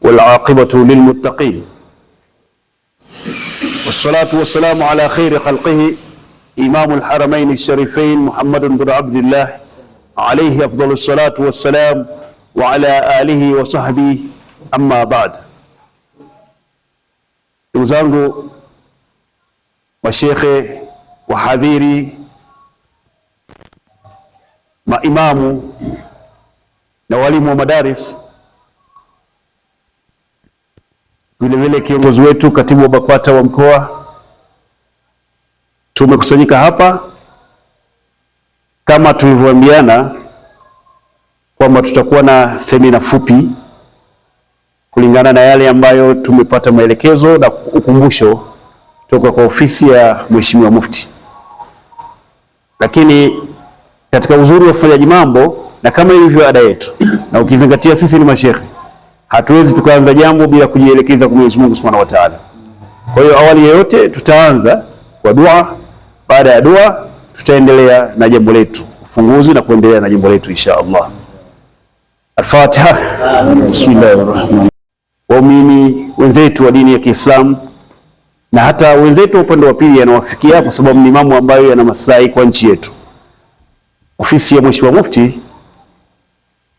والعاقبة للمتقين والصلاة والسلام على خير خلقه إمام الحرمين الشريفين محمد بن عبد الله عليه أفضل الصلاة والسلام وعلى آله وصحبه أما بعد. Ndugu zangu mashekhe, wahadhiri, maimamu na walimu wa madaris, vilevile kiongozi wetu katibu wa BAKWATA wa mkoa, tumekusanyika hapa kama tulivyoambiana kwamba tutakuwa na semina fupi kulingana na yale ambayo tumepata maelekezo na ukumbusho kutoka kwa ofisi ya Mheshimiwa Mufti. Lakini katika uzuri wa ufanyaji mambo na kama ilivyo ada yetu, na ukizingatia sisi ni mashekhe, hatuwezi tukaanza jambo bila kujielekeza kwa Mwenyezi Mungu Subhanahu wa Ta'ala. Kwa hiyo awali yote tutaanza kwa dua, baada ya dua tutaendelea na jambo letu ufunguzi na kuendelea na jambo letu insha Allah. Al-Fatiha. Bismillahirrahmanirrahim. Waumini wenzetu wa dini ya Kiislamu na hata wenzetu upande wa pili yanawafikia, kwa sababu ni mambo ambayo yana maslahi kwa nchi yetu. Ofisi ya Mheshimiwa Mufti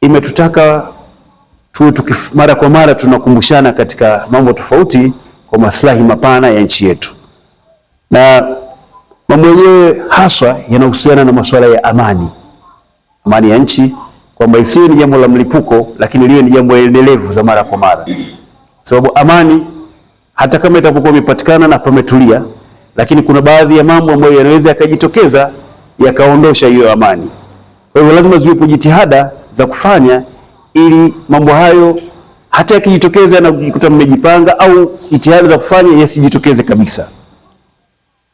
imetutaka tuwe mara kwa mara tunakumbushana katika mambo tofauti kwa maslahi mapana ya nchi yetu, na mambo yenyewe haswa yanahusiana na masuala ya amani ya nchi, kwamba isiwe ni jambo la mlipuko, lakini liwe ni jambo endelevu za mara kwa mara. Sababu amani hata kama itapokuwa imepatikana na pametulia, lakini kuna baadhi ya mambo ambayo yanaweza yakajitokeza yakaondosha hiyo amani. Kwa hivyo lazima ziwepo jitihada za kufanya ili mambo hayo hata yakijitokeza na kujikuta mmejipanga, au jitihada za kufanya yasijitokeze kabisa.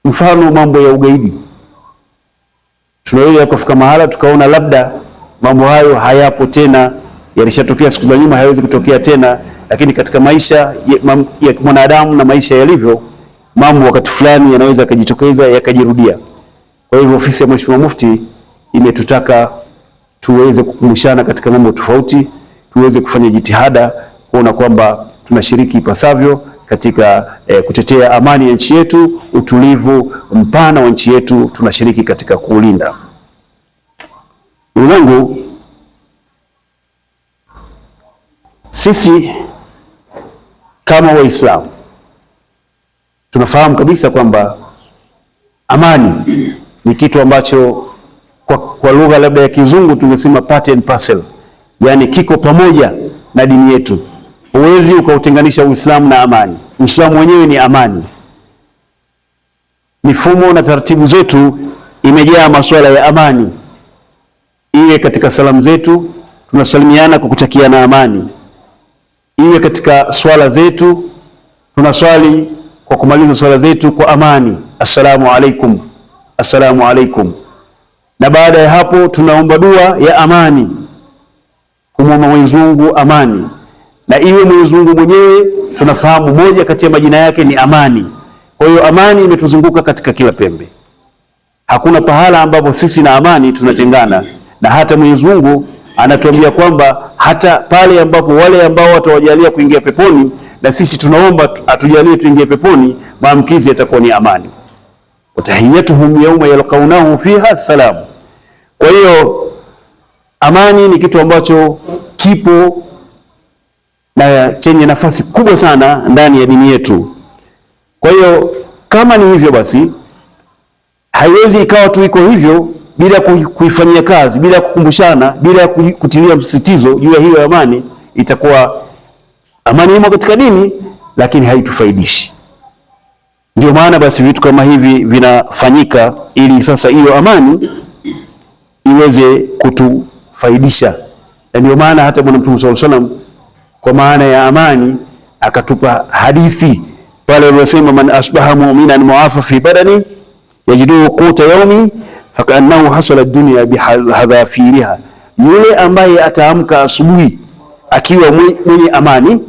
Mfano mambo ya ugaidi, tunaweza kufika mahala tukaona labda mambo hayo hayapo tena, yalishatokea siku za nyuma, hayawezi kutokea tena, lakini katika maisha ya mwanadamu na maisha yalivyo, mambo wakati fulani yanaweza yakajitokeza yakajirudia. Kwa hivyo ofisi ya Mheshimiwa Mufti imetutaka tuweze kukumbushana katika mambo tofauti, tuweze kufanya jitihada kuona kwamba tunashiriki ipasavyo katika kutetea amani ya nchi yetu, utulivu mpana wa nchi yetu tunashiriki katika kuulinda. Ndugu zangu, sisi kama Waislamu tunafahamu kabisa kwamba amani ni kitu ambacho kwa lugha labda ya Kizungu tungesema part and parcel, yani kiko pamoja na dini yetu. Huwezi ukautenganisha Uislamu na amani. Uislamu wenyewe ni amani. Mifumo na taratibu zetu imejaa masuala ya amani. Iwe katika salamu zetu tunasalimiana kwa kutakiana amani, iwe katika swala zetu tunaswali kwa kumaliza swala zetu kwa amani, assalamu alaikum, assalamu alaikum. Na baada ya hapo tunaomba dua ya amani, kumwomba Mwenyezi Mungu amani, na iwe Mwenyezi Mungu mwenyewe tunafahamu moja kati ya majina yake ni amani. Kwa hiyo amani imetuzunguka katika kila pembe, hakuna pahala ambapo sisi na amani tunatengana. Na hata Mwenyezi Mungu anatuambia kwamba hata pale ambapo wale ambao watawajalia kuingia peponi, na sisi tunaomba atujalie tuingie peponi, maamkizi yatakuwa ni amani. Watahiyatuhum yawma yalqawnahu fiha salam. Kwa hiyo amani ni kitu ambacho kipo na chenye nafasi kubwa sana ndani ya dini yetu. Kwa hiyo kama ni hivyo basi, haiwezi ikawa tu iko hivyo bila kuifanyia kazi, bila kukumbushana, bila kutilia msisitizo juu ya hiyo amani. Itakuwa amani imo katika dini lakini haitufaidishi. Ndio maana basi vitu kama hivi vinafanyika ili sasa hiyo amani iweze kutufaidisha. Na ndio maana hata Bwana Mtume sallallahu alaihi wasallam kwa maana ya amani akatupa hadithi pale aliyosema, man asbaha mu'minan mu'afa fi badani yajidu quta yawmi fakaannahu hasala ad-dunya bihadhafiriha. Yule ambaye ataamka asubuhi akiwa mwenye amani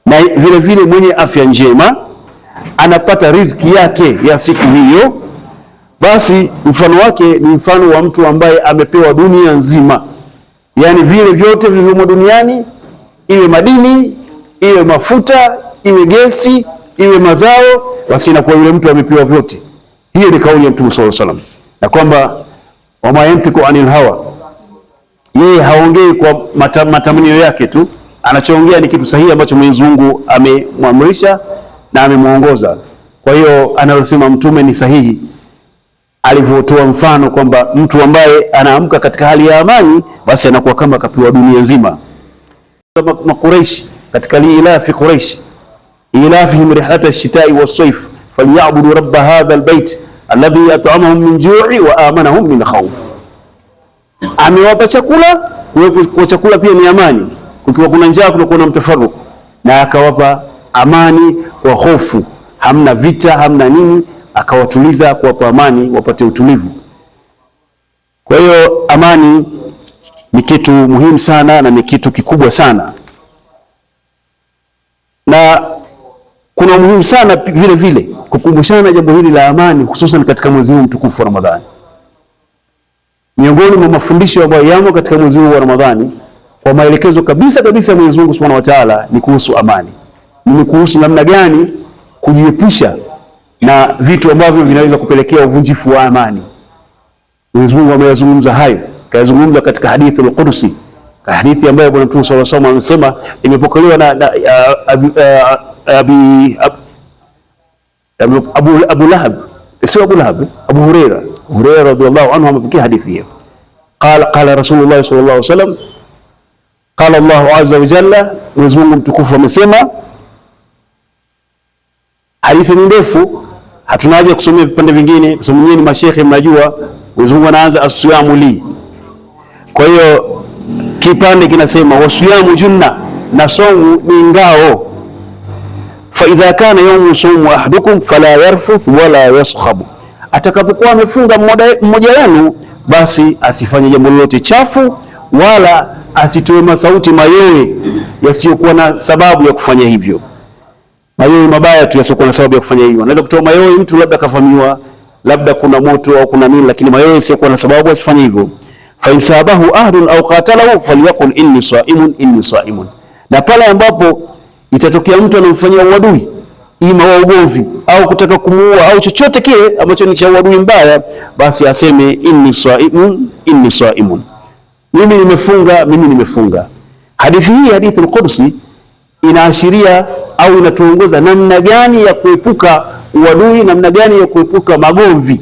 na vile vile mwenye afya njema, anapata riziki yake ya siku hiyo, basi mfano wake ni mfano wa mtu ambaye amepewa dunia nzima, yani vile vyote vilivyomo duniani, iwe madini, iwe mafuta, iwe gesi, iwe mazao, basi inakuwa yule mtu amepewa vyote. Hiyo ni kauli ya Mtume sallallahu alaihi wasallam, na kwamba wama yantiku anil hawa, yeye haongei kwa matamanio yake tu, anachoongea ni kitu sahihi ambacho Mwenyezi Mungu amemwamrisha na amemuongoza. Kwa hiyo analosema Mtume ni sahihi, alivyotoa mfano kwamba mtu ambaye anaamka katika hali ya amani, basi anakuwa kama kapewa dunia nzima. Makuraish katika liilafi Quraish ilafihim rihlata ash-shita'i was-sayf falyabudu rabb hadha al-bayt alladhi at'amahum min ju'i wa amanahum min khawf. Amewapa chakula, kwa chakula pia ni amani, kukiwa kuna njaa kunakuwa na mtafaruku, na akawapa amani kwa hofu, hamna vita, hamna nini, akawatuliza, kuwapa amani wapate utulivu. Kwa hiyo amani ni kitu muhimu sana na ni kitu kikubwa sana, na kuna muhimu sana vile vile kukumbushana jambo hili la amani, hususan katika mwezi huu mtukufu wa Ramadhani. Miongoni mwa mafundisho ambayo yamo katika mwezi huu wa Ramadhani kwa maelekezo kabisa ya Mwenyezi Mungu Subhanahu wa Ta'ala ni kuhusu amani. Ni kuhusu namna gani kujiepusha na vitu ambavyo vinaweza kupelekea uvunjifu wa amani. Mwenyezi Mungu ameyazungumza hayo, kayazungumza katika hadithi al-Qudsi, hadithi ambayo Bwana Mtume sallallahu alaihi wasallam amesema, imepokelewa na Abu Lahab, sio Abu Lahab, Abu Huraira radhiallahu anhu amepokea hadithi hiyo. Qala Rasulullah sallallahu alaihi wasallam, qala Allahu azza wa jalla, Mwenyezi Mungu mtukufu amesema. Hadithi ni ndefu, hatuna haja kusomea vipande vingine kwa sababu nyinyi mashehe mnajua Mwenyezi Mungu anaanza as-siyamu li. Kwa hiyo kipande kinasema wasiyamu junna, na somu ni ngao. Fa idha kana yawmu sawmu ahadukum fala yarfuth wala yaskhab, atakapokuwa amefunga mmoja wenu basi asifanye jambo lolote chafu wala asitoe masauti mayowe yasiyokuwa na sababu ya kufanya hivyo. Mayowe mabaya tu yasiyokuwa na sababu ya kufanya hivyo. Anaweza kutoa mayowe mtu labda kafamiwa, labda kuna moto au kuna nini, lakini mayowe yasiyokuwa na sababu asifanye hivyo. Fa in sabahu ahadun au qatalahu falyaqul inni saimun. Na pale ambapo itatokea mtu anamfanyia uadui, ima wa ugomvi au kutaka kumuua au chochote kile ambacho ni cha uadui mbaya, basi aseme inni saimun, mimi nimefunga. Hadithi hii, hadithi al-Qudsi, inaashiria au inatuongoza namna gani ya kuepuka uadui, namna gani ya kuepuka magomvi,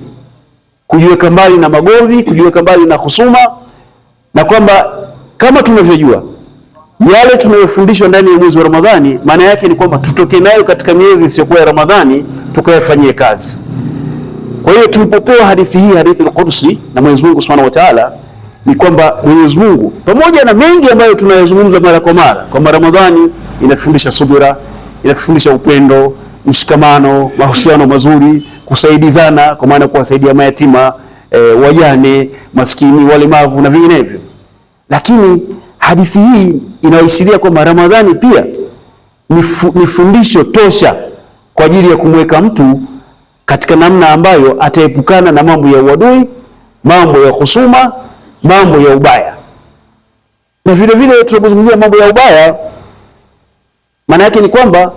kujiweka mbali na magomvi, kujiweka mbali na husuma, na kwamba kama tunavyojua yale tunayofundishwa ndani ya mwezi wa Ramadhani, maana yake ni kwamba tutoke nayo katika miezi isiyokuwa ya Ramadhani tukayafanyie kazi. Kwa hiyo tulipopewa hadithi hii, hadithi al-Qudsi na Mwenyezi Mungu Subhanahu wa Ta'ala, ni kwamba Mwenyezi Mungu pamoja na mengi ambayo tunayozungumza mara kwa mara, kwamba Ramadhani inatufundisha subira, inatufundisha upendo, mshikamano, mahusiano mazuri, kusaidizana, kwa maana kuwasaidia mayatima, wajane, maskini, walemavu na vinginevyo. Lakini hadithi hii inaashiria kwamba Ramadhani pia ni fundisho tosha kwa ajili ya kumweka mtu katika namna ambayo ataepukana na mambo ya uadui, mambo ya husuma, mambo ya ubaya. Na vile vile tunapozungumzia mambo ya ubaya, maana yake ni kwamba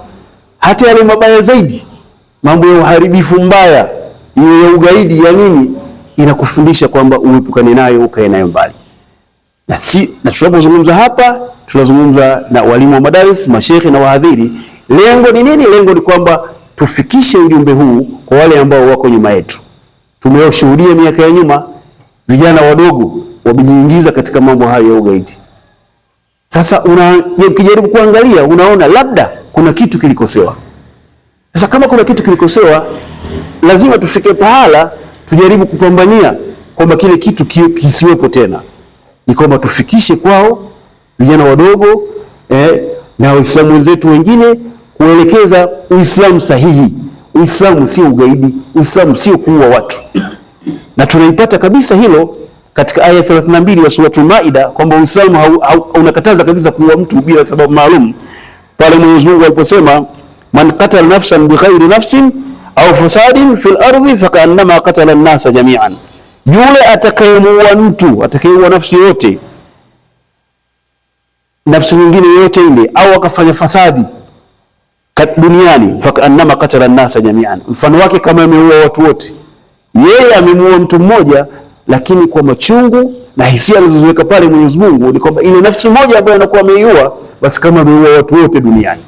hata yale mabaya zaidi, mambo ya uharibifu mbaya, iwe ya ugaidi ya nini, inakufundisha kwamba uepukane nayo, ukae nayo mbali. Na tunapozungumza hapa, tunazungumza na walimu wa madaris, mashehe na wahadhiri. Lengo ni nini? Lengo ni kwamba tufikishe ujumbe huu kwa wale ambao wako nyuma yetu. Tumeshuhudia miaka ya nyuma vijana wadogo wamejiingiza katika mambo hayo ya ugaidi. Sasa ukijaribu kuangalia, unaona labda kuna kitu kilikosewa. Sasa kama kuna kitu kilikosewa, lazima tufike pahala tujaribu kupambania kwamba kile kitu kisiwepo tena. Ni kwamba tufikishe kwao vijana wadogo na Waislamu wenzetu wengine, kuelekeza Uislamu sahihi. Uislamu sio ugaidi, Uislamu sio kuua watu. Na tunaipata kabisa hilo katika aya 32 ya sura Al-Maida, kwamba Uislamu unakataza kabisa kuua mtu bila sababu maalum. Pale Mwenyezi Mungu aliposema, man qatala nafsan bighairi nafsin au fasadin fil ardi fakaannama qatala an-nasa jami'an, yule atakayemuua mtu, atakayeua nafsi yote nafsi nyingine yote ile, au akafanya fasadi duniani, fakaannama qatala an-nasa jami'an, mfano wake kama ameua watu wote. Yeye amemuua mtu mmoja, lakini kwa machungu na hisia alizoweka pale Mwenyezi Mungu ni kwamba ile nafsi moja ambayo anakuwa ameiua, basi kama ameua watu wote duniani.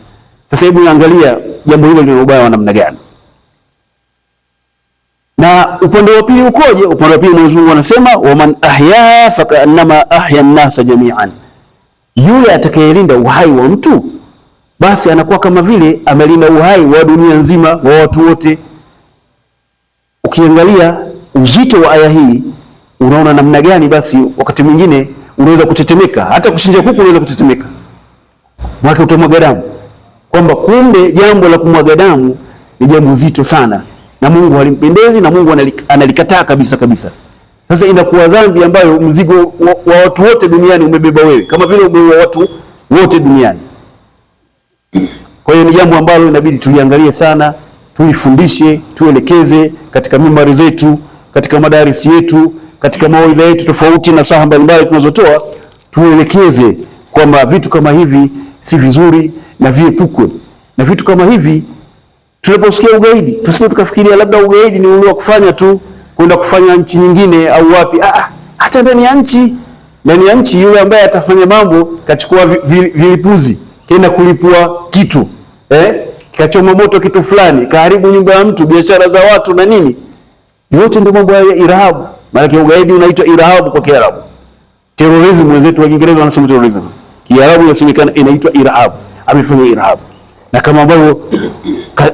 Sasa hebu angalia jambo hilo lina ubaya wa namna gani. Na upande wa pili ukoje? Upande wa pili Mwenyezi Mungu anasema waman ahyaha fakaannama ahya an-nasa jami'an, yule atakayelinda uhai wa mtu basi anakuwa kama vile amelinda uhai wa dunia nzima, wa watu wote. Ukiangalia uzito wa aya hii unaona namna gani, basi wakati mwingine unaweza kutetemeka, hata kuchinja kuku unaweza kutetemeka mwake utamwaga damu, kwamba kumbe jambo la kumwaga damu ni jambo zito sana, na Mungu halimpendezi, na Mungu analikataa kabisa kabisa. Sasa inakuwa dhambi ambayo mzigo wa watu wote duniani umebeba wewe, kama vile umeua watu wote duniani. Kwa hiyo ni jambo ambalo inabidi tuliangalie sana, tulifundishe, tuelekeze katika mimbari zetu, katika madarisi yetu, katika mawaidha yetu tofauti na saha mbalimbali tunazotoa, tuelekeze kwamba vitu kama hivi si vizuri na viepukwe. Na vitu kama hivi tunaposikia ugaidi, tusije tukafikiria labda ugaidi ni ule wa kufanya tu kwenda kufanya nchi nyingine au wapi. Hata ndani ya nchi yule ambaye atafanya mambo, kachukua vilipuzi, kaenda kulipua kitu, kachoma moto kitu fulani, kaharibu nyumba ya mtu, biashara za watu na nini, yote ndio mambo ya irhabu. Maana ugaidi unaitwa irhabu kwa Kiarabu. Terrorism wenzetu wa Kiingereza wanasema terrorism. Kiarabu inasemekana inaitwa irhabu. Amefanya irhabu. Na kama ambavyo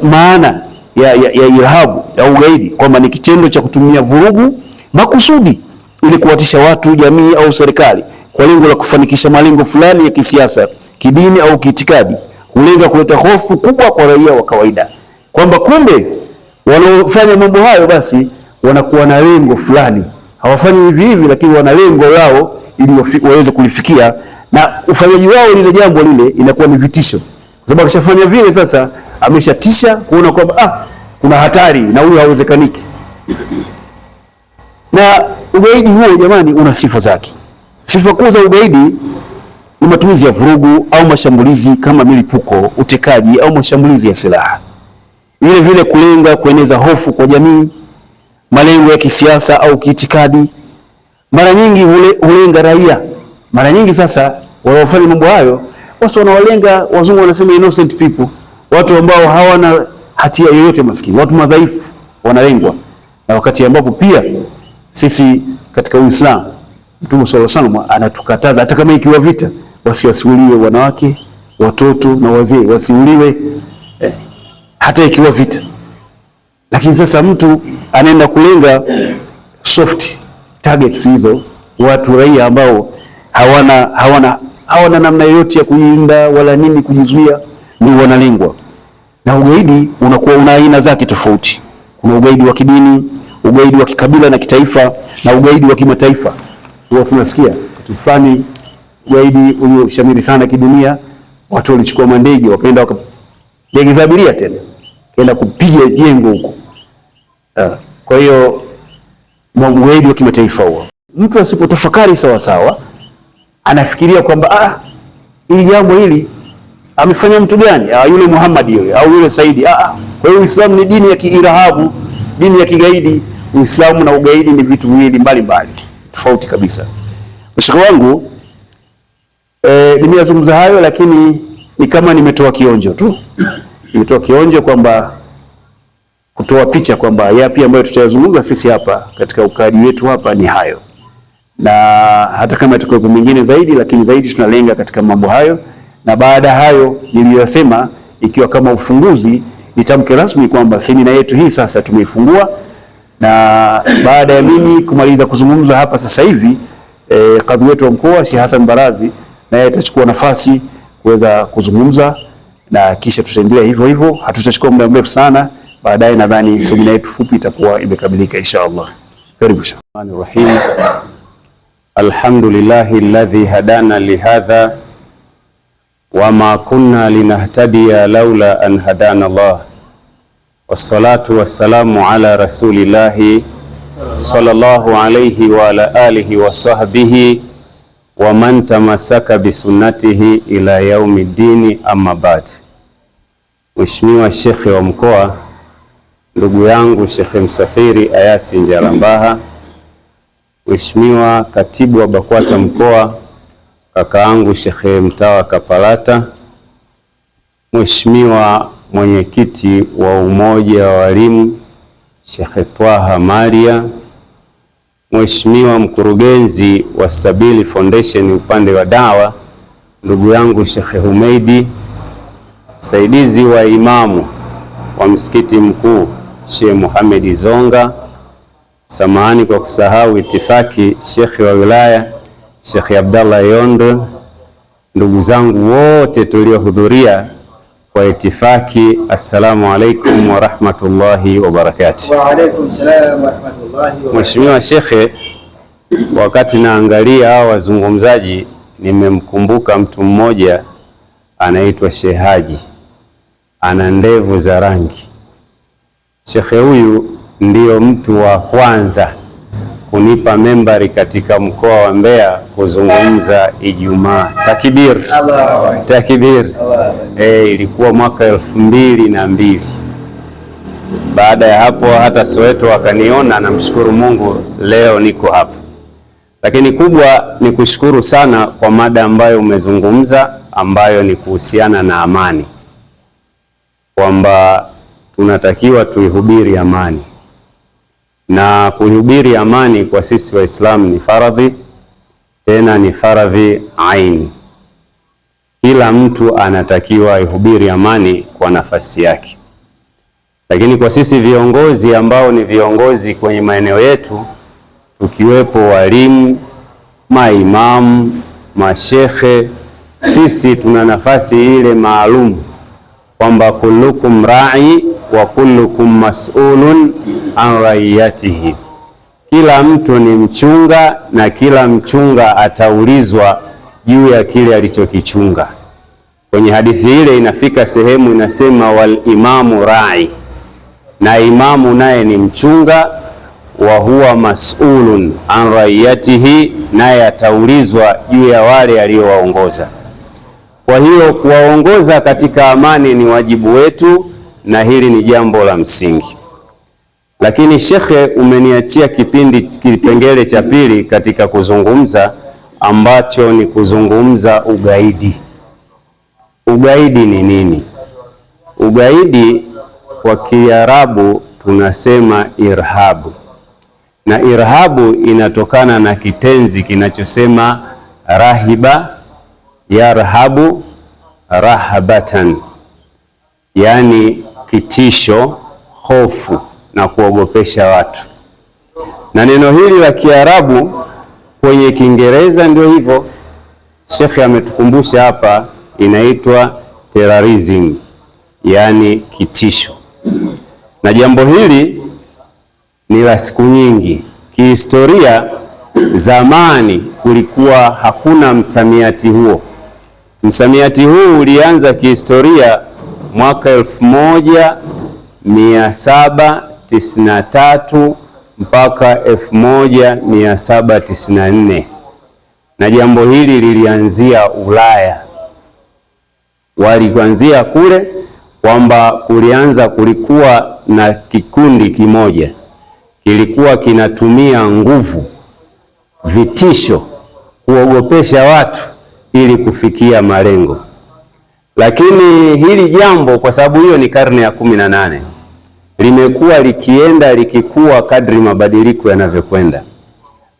maana ya irhabu ya ugaidi kwamba ni kitendo cha kutumia vurugu makusudi ili kuwatisha watu, jamii au serikali kwa lengo la kufanikisha malengo fulani ya kisiasa, kidini au kiitikadi, hulenga kuleta hofu kubwa kwa raia wa kawaida, kwamba kumbe wanaofanya mambo hayo basi wanakuwa na lengo fulani. Hawafanyi hivi hivi, lakini wana lengo lao ili waweze kulifikia, na ufanyaji wao lile jambo lile inakuwa ni vitisho, kwa sababu akishafanya vile sasa ameshatisha kuona kwamba kuna hatari na huyo hawezekaniki. Na ugaidi huo jamani una sifa zake. Sifa kuu za ugaidi ni matumizi ya vurugu au mashambulizi kama milipuko, utekaji au mashambulizi ya silaha. Vile vile kulenga kueneza hofu kwa jamii, malengo ya kisiasa au kiitikadi. Mara nyingi hulenga raia. Mara nyingi sasa wanaofanya mambo hayo watu wanawalenga, wazungu wanasema innocent people, watu ambao hawana hatia yoyote, maskini, watu madhaifu wanalengwa. Na wakati ambapo pia sisi katika Uislamu Mtume sallallahu alaihi wasallam anatukataza hata kama ikiwa vita wasiuliwe wanawake, watoto na wazee, wasiuliwe hata ikiwa vita. Lakini sasa mtu anaenda kulenga soft targets hizo, watu raia ambao hawana namna yoyote ya kujilinda wala nini kujizuia, ndio wanalengwa. Na ugaidi unakuwa una aina zake tofauti. Kuna ugaidi wa kidini, ugaidi wa kikabila na kitaifa, na ugaidi wa kimataifa. Huwa tunasikia kitu fulani ugaidi ulio sana kidunia, watu walichukua mandege wakaenda ndege za abiria tena kaenda kupiga jengo huko. Kwa hiyo ugaidi wa kimataifa huo, mtu asipotafakari sawa sawa anafikiria kwamba hili jambo hili amefanya mtu gani? Yule Muhammad yule au yule Saidi. Kwa hiyo Uislamu ni dini ya kiirahabu, dini ya kigaidi. Uislamu na ugaidi ni vitu viwili mbalimbali tofauti kabisa. Mshaka wangu nimeyazungumza hayo, lakini ni kama nimetoa kionjo tu. Nimetoa kionjo kwamba kutoa picha kwamba yapi ambayo tutayazungumza sisi hapa katika ukaaji wetu hapa ni hayo, na hata kama itakuwa mengine zaidi, lakini zaidi tunalenga katika mambo hayo. Na baada hayo niliyosema, ikiwa kama ufunguzi, nitamke rasmi kwamba semina yetu hii sasa tumeifungua, na baada ya mimi kumaliza kuzungumza hapa sasa hivi kadhi wetu wa mkoa Sheikh Hassan Barazi naye atachukua nafasi kuweza kuzungumza, na kisha tutaendelea hivyo hivyo, hatutachukua muda mrefu sana. Baadaye nadhani semina yetu fupi itakuwa imekamilika inshallah. Karibu Sheikh. Rahim. Alhamdulillahi alladhi hadana lihadha wama kunna linahtadiya laula an hadana Allah, wassalatu wassalamu ala rasulillahi sallallahu alayhi wa ala alihi wa sahbihi wa man tamassaka bisunnatihi ila yaumi dini, amma ba'd. Mheshimiwa Shekhe wa mkoa, ndugu yangu Shekhe Msafiri Ayasi Njarambaha, Mheshimiwa Katibu wa BAKWATA mkoa kaka yangu Shekhe Mtawa Kapalata, Mheshimiwa Mwenyekiti wa Umoja wa Walimu Shekhe Twaha Maria, Mheshimiwa Mkurugenzi wa Sabili Foundation upande wa dawa ndugu yangu Shekhe Humeidi, msaidizi wa imamu wa msikiti mkuu Sheikh Muhammad Zonga, samahani kwa kusahau itifaki Shekhe wa wilaya Shekhe Abdallah Yondo, ndugu zangu wote tuliohudhuria kwa itifaki, assalamu alaikum wa rahmatullahi wa barakatuh. Wa alaikum salam wa rahmatullahi wa barakatuh. Mheshimiwa Shekhe, wakati naangalia hao wazungumzaji nimemkumbuka mtu mmoja anaitwa Sheikh Haji, ana ndevu za rangi. Shekhe huyu ndiyo mtu wa kwanza kunipa membari katika mkoa wa Mbeya kuzungumza Ijumaa. Takbir, takbir. Ilikuwa mwaka 2002. Baada ya hapo hata Soweto wakaniona, namshukuru Mungu leo niko hapa. Lakini kubwa ni kushukuru sana kwa mada ambayo umezungumza, ambayo ni kuhusiana na amani, kwamba tunatakiwa tuihubiri amani, na kuihubiri amani kwa sisi Waislamu ni faradhi, tena ni faradhi aini. Kila mtu anatakiwa ihubiri amani kwa nafasi yake. Lakini kwa sisi viongozi ambao ni viongozi kwenye maeneo yetu, tukiwepo walimu, maimamu, mashekhe, sisi tuna nafasi ile maalum kwamba kullukum ra'i wa kullukum mas'ulun an raiyatihi, kila mtu ni mchunga na kila mchunga ataulizwa juu ya kile alichokichunga. Kwenye hadithi ile inafika sehemu inasema wal imamu ra'i, na imamu naye ni mchunga, wa huwa mas'ulun an raiyatihi, naye ataulizwa juu ya wale aliowaongoza. Kwa hiyo kuwaongoza katika amani ni wajibu wetu, na hili ni jambo la msingi. Lakini Shekhe, umeniachia kipengele cha pili katika kuzungumza, ambacho ni kuzungumza ugaidi. Ugaidi ni nini? Ugaidi kwa Kiarabu tunasema irhabu, na irhabu inatokana na kitenzi kinachosema rahiba yarhabu rahabatan, yani kitisho, hofu na kuogopesha watu. Na neno hili la Kiarabu kwenye Kiingereza ndio hivyo, Shekhe ametukumbusha hapa, inaitwa terrorism, yani kitisho. Na jambo hili ni la siku nyingi. Kihistoria, zamani kulikuwa hakuna msamiati huo. Msamiati huu ulianza kihistoria mwaka 1793 mpaka 1794, na jambo hili lilianzia Ulaya. Walianzia kule kwamba kulikuwa na kikundi kimoja kilikuwa kinatumia nguvu, vitisho, kuogopesha watu ili kufikia malengo. Lakini hili jambo, kwa sababu hiyo ni karne ya 18, limekuwa likienda likikua kadri mabadiliko yanavyokwenda.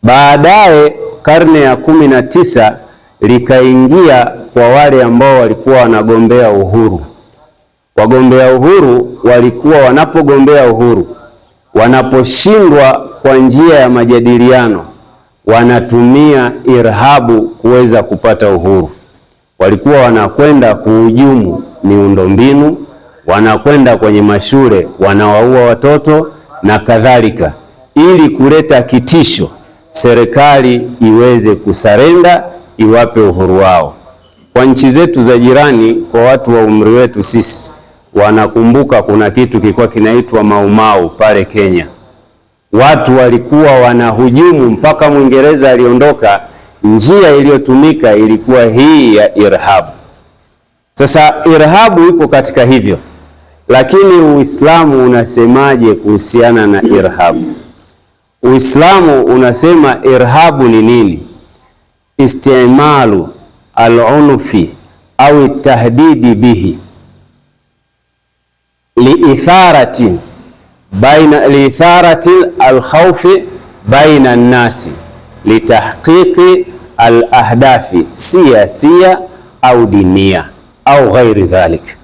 Baadaye karne ya 19 likaingia kwa wale ambao walikuwa wanagombea uhuru. Wagombea uhuru walikuwa wanapogombea uhuru, wanaposhindwa kwa njia ya majadiliano, wanatumia irhabu kuweza kupata uhuru. Walikuwa wanakwenda kuhujumu miundombinu, wanakwenda kwenye mashule, wanawaua watoto na kadhalika, ili kuleta kitisho, serikali iweze kusarenda, iwape uhuru wao. Kwa nchi zetu za jirani, kwa watu wa umri wetu sisi, wanakumbuka kuna kitu kilikuwa kinaitwa Mau Mau pale Kenya. Watu walikuwa wanahujumu mpaka Mwingereza aliondoka, njia iliyotumika ilikuwa hii ya irhabu. Sasa irhabu iko katika hivyo, lakini Uislamu unasemaje kuhusiana na irhabu? Uislamu unasema irhabu ni nini? Istimalu al-unfi au tahdidi bihi liitharati al-khawfi baina an-nasi litahqiqi al-ahdafi siyasiya au dinia au ghairi dhalik.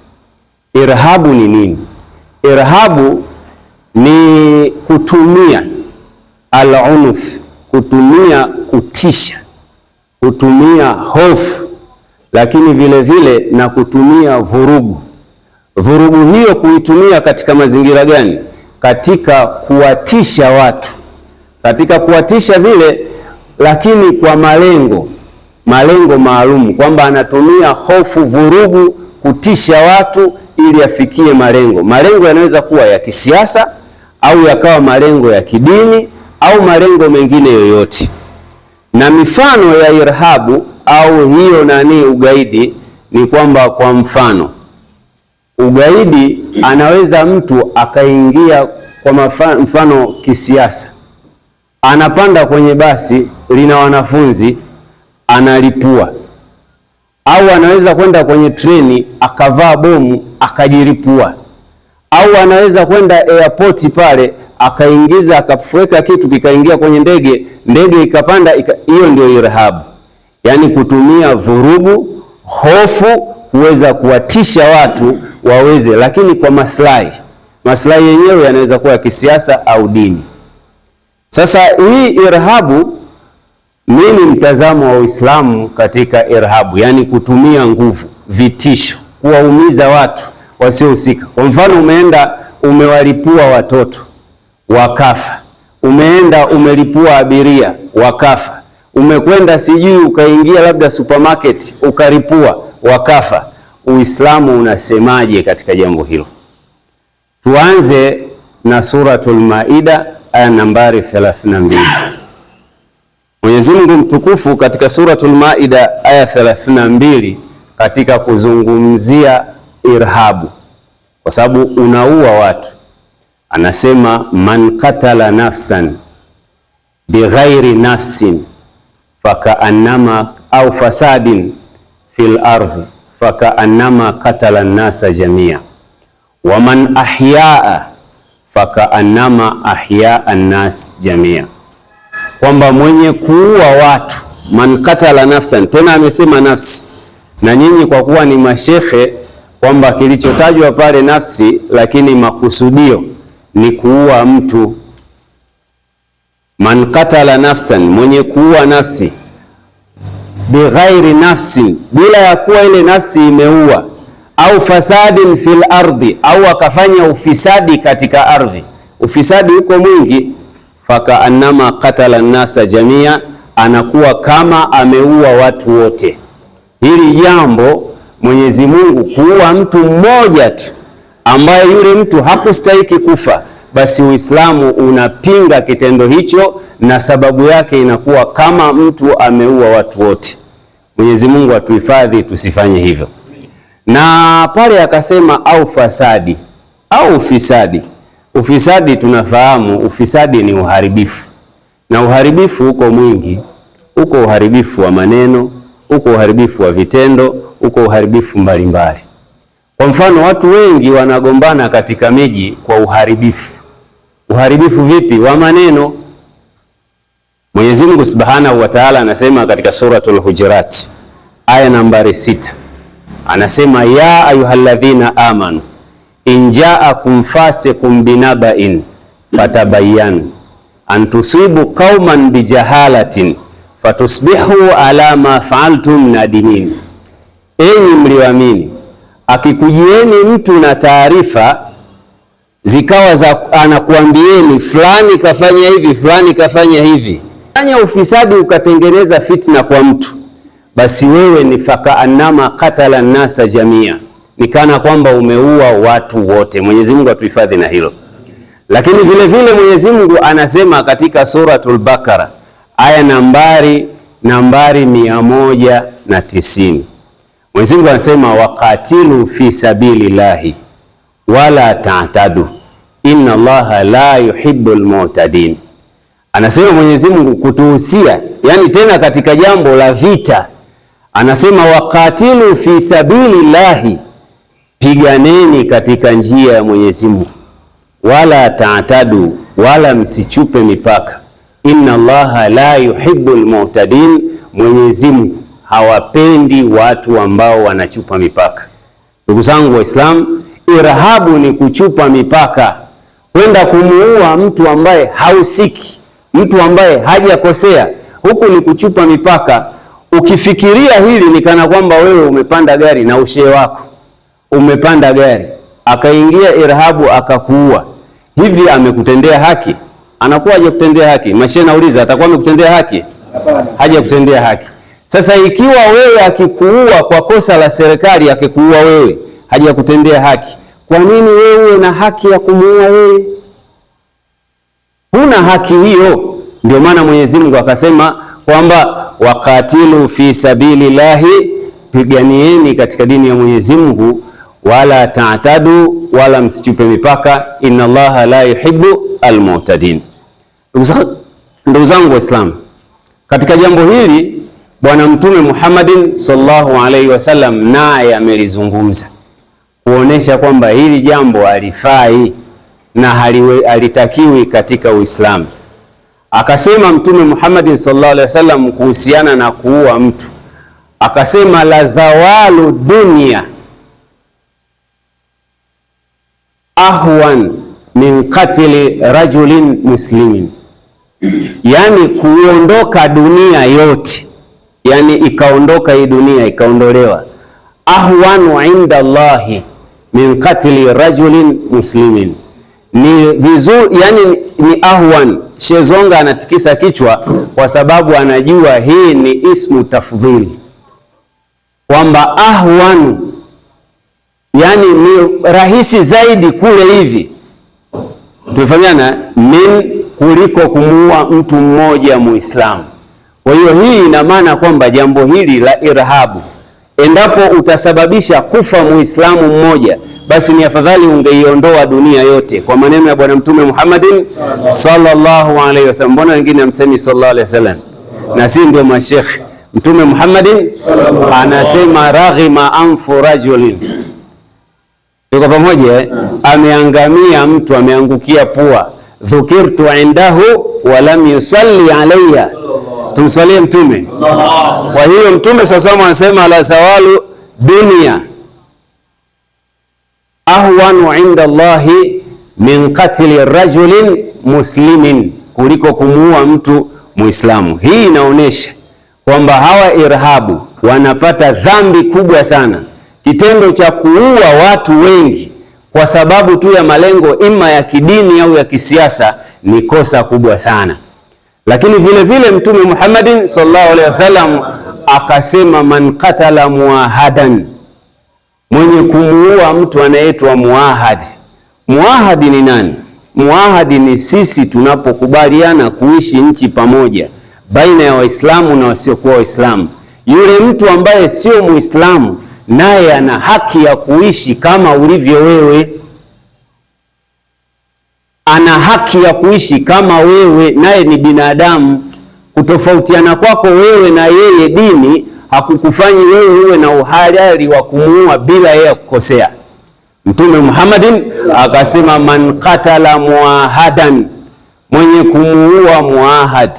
Irhabu ni nini? Irhabu ni kutumia al-unuf, kutumia kutisha, kutumia hofu, lakini vile vile na kutumia vurugu. Vurugu hiyo kuitumia katika mazingira gani? Katika kuwatisha watu, katika kuwatisha vile, lakini kwa malengo maalum, kwamba anatumia hofu, vurugu, kutisha watu ili afikie malengo. Malengo yanaweza kuwa ya kisiasa au yakawa malengo ya kidini au malengo mengine yoyote. Na mifano ya irhabu au hiyo ugaidi ni kwamba, kwa mfano ugaidi anaweza mtu akaingia, kwa mfano kisiasa, anapanda kwenye basi lina wanafunzi analipua, au anaweza kwenda kwenye treni akavaa bomu akajiripua, au anaweza kwenda airport pale akaingiza akafweka kitu kikaingia kwenye ndege ikapanda. Hiyo ndio irhabu, yaani kutumia vurugu, hofu, kuweza kuwatisha watu waweze, lakini kwa maslahi yenyewe yanaweza kuwa ya kisiasa au dini. Sasa hii irhabu, nini mtazamo wa Uislamu katika irhabu? Yaani kutumia nguvu, vitisho, kuwaumiza watu wasiohusika. Kwa mfano, umewalipua watoto wakafa, umelipua abiria wakafa, umekwenda sijui ukaingia labda supermarket ukaripua wakafa. Uislamu unasemaje katika jambo hilo? Tuanze na Suratul Maida aya nambari 32. Mwenyezi Mungu mtukufu katika Suratul Maida aya 32, katika kuzungumzia irhabu, kwa sababu unaua watu, anasema man qatala nafsan bighairi nafsin fakaannama au fasadin fil ardhi fakaannama qatala an-nasa jamia wa man ahyaa fakaannama ahyaa an-nas jamia, kwamba mwenye kuua watu, man qatala nafsan, tena amesema nafsi. Na nyinyi kwa kuwa ni mashekhe, kwamba kilichotajwa pale nafsi, lakini makusudio ni kuua mtu. Man qatala nafsan, mwenye kuua nafsi, bighairi nafsi, bila ya kuwa ile nafsi imeua, au fasadin fil ardi, au akafanya ufisadi katika ardhi, ufisadi huko mwingi, faka annama qatala nasa jamia, anakuwa kama ameua watu wote. Hili jambo Mwenyezi Mungu, kuua mtu mmoja tu ambaye yule mtu hakustahiki kufa, basi Uislamu unapinga kitendo hicho, na sababu yake inakuwa kama mtu ameua watu wote. Mwenyezi Mungu atuhifadhi tusifanye hivyo. Na pale akasema au fasadi au ufisadi. Ufisadi tunafahamu, ufisadi ni uharibifu, na uharibifu huko mwingi. Uko uharibifu wa maneno, uko uharibifu wa vitendo, uko uharibifu mbalimbali. Kwa mfano, watu wengi wanagombana katika miji kwa uharibifu. Uharibifu vipi? Wa maneno. Mwenyezi Mungu Subhanahu wa Ta'ala anasema katika Suratul Hujurat aya nambari 6, anasema ya ayyuhalladhina amanu in ja'akum fasiqun binaba'in fatabayyan an tusibu qauman bijahalatin fatusbihu ala ma fa'altum nadimin. Enyi mlioamini, akikujieni mtu na taarifa zikawa za anakuambieni fulani kafanya hivi, fulani kafanya hivi, fanya ufisadi ukatengeneza fitna kwa mtu, basi wewe ni faka annama qatala nasa jamia, ni kana kwamba umeua watu wote. Mwenyezi Mungu atuhifadhi na hilo. Lakini vile vile Mwenyezi Mungu anasema katika Suratul Bakara aya nambari nambari 190. Mwenyezi Mungu anasema waqatilu fi sabilillahi wala ta'tadu inna Allaha la yuhibbul mu'tadin. Anasema Mwenyezi Mungu kutuhusia, yani tena katika jambo la vita, anasema waqatilu fi sabilillahi, piganeni katika njia ya Mwenyezi Mungu, wala ta'tadu, wala msichupe mipaka, inna Allaha la yuhibbul mu'tadin, Mwenyezi Mungu hawapendi watu ambao wanachupa mipaka. Ndugu zangu Waislamu, irhabu ni kuchupa mipaka, kwenda kumuua mtu ambaye hausiki, mtu ambaye hajakosea, huku ni kuchupa mipaka. Ukifikiria hili ni kana kwamba wewe umepanda gari na ushe wako, umepanda gari akaingia irhabu akakuua, hivi amekutendea haki? Anakuwa hajakutendea haki. Mashehe nauliza, atakuwa amekutendea haki? Hajakutendea haki. Sasa ikiwa wewe akikuua kwa kosa la serikali, akikuua wewe, hajakutendea haki, kwa nini wewe una haki ya kumuua wewe? Huna haki hiyo. Ndio maana Mwenyezi Mungu akasema kwamba waqatilu fi sabilillahi, piganieni katika dini ya Mwenyezi Mungu, wala ta'tadu, wala msichupe mipaka, inna Allaha la yuhibbu almu'tadin. Ndugu zangu Waislamu, katika jambo hili Bwana Mtume Muhammadin sallallahu alaihi wasallam naye amelizungumza kuonesha kwamba hili jambo halifai na halitakiwi katika Uislamu. Akasema Mtume Muhammadin sallallahu alaihi wasallam kuhusiana na kuua mtu, akasema la zawalu dunya ahwan min qatli rajulin muslimin, yani kuondoka dunia yote, yani ikaondoka hii dunia ikaondolewa, ahwanu inda Allahi min qatli rajulin muslimin, ni vizuri, yani ni ahwan. Shezonga anatikisa kichwa kwa sababu anajua hii ni ismu tafdhili, kwamba ahwanu yani ni rahisi zaidi kule hivi, tufanyana min, kuliko kumuua mtu mmoja Muislamu. Kwa hiyo hii ina maana kwamba jambo hili la irhabu, endapo utasababisha kufa Muislamu mmoja, basi ni afadhali ungeiondoa dunia yote, kwa maneno ya Bwana Mtume Muhammadin sallallahu alaihi wasallam. Mbona wengine hamsemi sallallahu alaihi wasallam? Na si ndio mashekhi? Mtume Muhammadin anasema raghima anfu rajulin, yuko pamoja, ameangamia mtu, ameangukia pua, dhukirtu indahu wa lam yusalli alayya, tumsalie Mtume. Kwa hiyo Mtume sasa anasema la zawalu dunya ahwanu inda Allahi min qatli rajulin muslimin, kuliko kumuua mtu Muislamu. Hii inaonesha kwamba hawa irhabu wanapata dhambi kubwa sana. Kitendo cha kuua watu wengi kwa sababu tu ya malengo ima ya kidini au ya kisiasa ni kosa kubwa sana. Lakini vile vile Mtume Muhammadin sallallahu alaihi wasallam akasema man qatala muahadan, mwenye kumuua mtu anaitwa muahadi. Muahadi ni nani? Muahadi ni sisi tunapokubaliana kuishi nchi pamoja baina ya Waislamu na wasiokuwa Waislamu. Yule mtu ambaye sio Muislamu naye ana haki ya kuishi kama ulivyo wewe, ana haki ya kuishi kama wewe, naye ni binadamu. Kutofautiana kwako wewe na yeye dini hakukufanyi wewe uwe na uhalali wa kumuua bila yeye kukosea. Mtume Muhammadin akasema man qatala muahadan, mwenye kumuua muahad,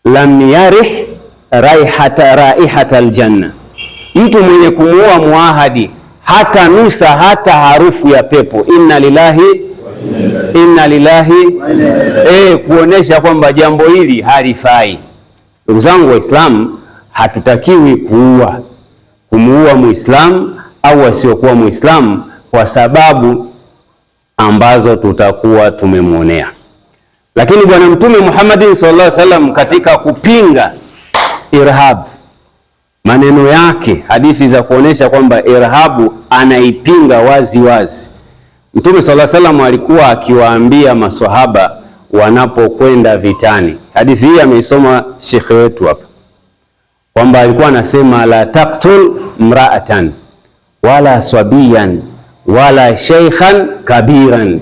lam yarih raihata aljanna, mtu mwenye kumuua muahadi hata nusa hata harufu ya pepo. Inna lillahi kuonesha kwamba jambo hili halifai. Ndugu zangu Waislamu, hatutakiwi kumuua Muislamu au wasiokuwa Muislamu kwa sababu ambazo tutakuwa tumemwonea. Lakini Bwana Mtume Muhammad sallallahu alaihi wasallam katika kupinga irhab, maneno yake, hadithi za kuonesha kwamba irhabu anaipinga wazi wazi. Mtume sallallahu alaihi wasallam alikuwa akiwaambia maswahaba wanapokwenda vitani. Hadithi hii ameisoma shekhe wetu hapa, kwamba alikuwa anasema la taqtul mra'atan wala swabiyan wala sheikhan kabiran.